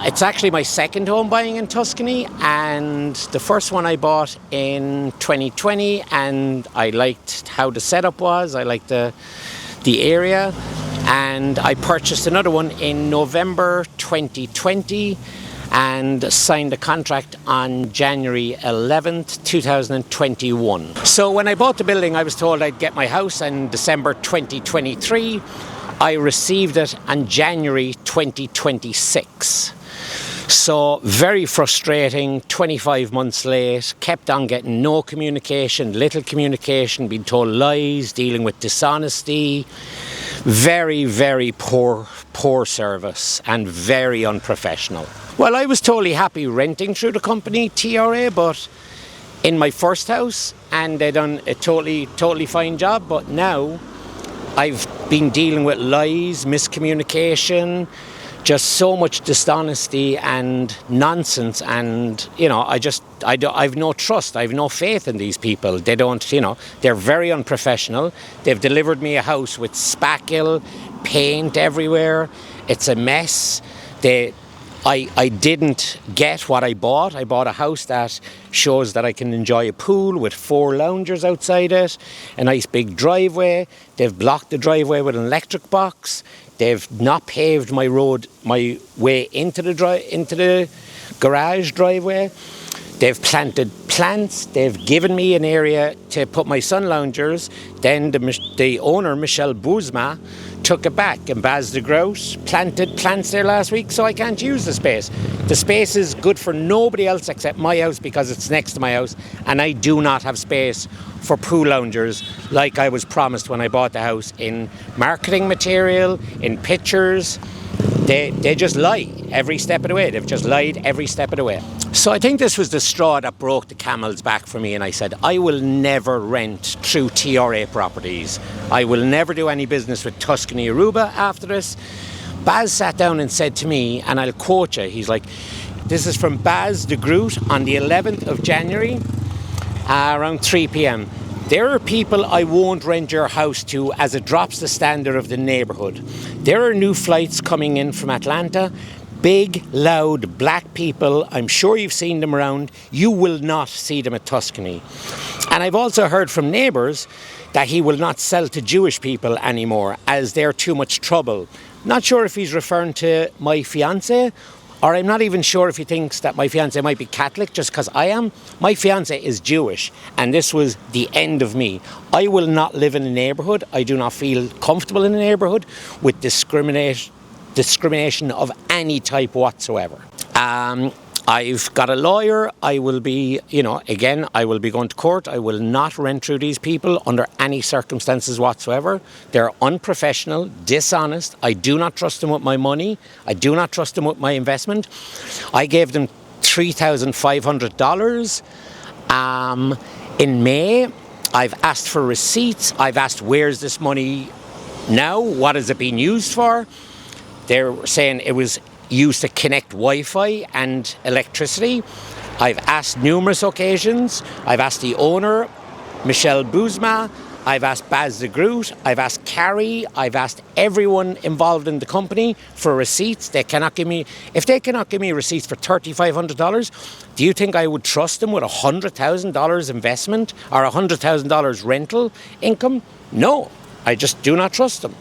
It's actually my second home buying in Tuscany, and the first one I bought in 2020, and I liked how the setup was, I liked the area, and I purchased another one in November 2020 and signed a contract on January 11th, 2021. So when I bought the building, I was told I'd get my house in December 2023. I received it on January 2026. So very frustrating, 25 months late, kept on getting no communication, little communication, being told lies, dealing with dishonesty. Very, very poor service and very unprofessional. Well, I was totally happy renting through the company, TRA, but in my first house, and they done a totally fine job, but now I've been dealing with lies, miscommunication, just so much dishonesty and nonsense, and I've no trust, I've no faith in these people. They don't, they're very unprofessional. They've delivered me a house with spackle, paint everywhere. It's a mess. I didn't get what I bought. I bought a house that shows that I can enjoy a pool with 4 loungers outside it, a nice big driveway. They've blocked the driveway with an electric box. They've not paved my way into the garage driveway. They've planted plants. They've given me an area to put my sun loungers. Then the owner, Michelle Bouzma, took it back, and Baz de Groot planted plants there last week, so I can't use the space. The space is good for nobody else except my house because it's next to my house, and I do not have space for pool loungers like I was promised when I bought the house, in marketing material, in pictures. They just lie every step of the way. They've just lied every step of the way. So I think this was the straw that broke the camel's back for me, and I said, I will never rent through TRA properties. I will never do any business with Tuscany Aruba after this. Baz sat down and said to me, and I'll quote you, he's like, this is from Baz de Groot on the 11th of January, around 3 p.m. There are people I won't rent your house to as it drops the standard of the neighbourhood. There are new flights coming in from Atlanta. Big, loud, black people. I'm sure you've seen them around. You will not see them at Tuscany. And I've also heard from neighbours that he will not sell to Jewish people anymore as they're too much trouble. Not sure if he's referring to my fiancé, or I'm not even sure if he thinks that my fiancé might be Catholic just because I am. My fiancé is Jewish, and this was the end of me. I will not live in a neighbourhood. I do not feel comfortable in a neighbourhood with discrimination of any type whatsoever. I've got a lawyer. I will be, I will be going to court. I will not rent through these people under any circumstances whatsoever. They're unprofessional, dishonest. I do not trust them with my money. I do not trust them with my investment. I gave them $3,500 in May. I've asked for receipts. I've asked, where's this money now? What is it being used for? They're saying it was used to connect Wi-Fi and electricity. I've asked numerous occasions. I've asked the owner, Michelle Bouzma. I've asked Baz de Groot. I've asked Carrie. I've asked everyone involved in the company for receipts. If they cannot give me receipts for $3,500, do you think I would trust them with $100,000 investment or $100,000 rental income? No, I just do not trust them.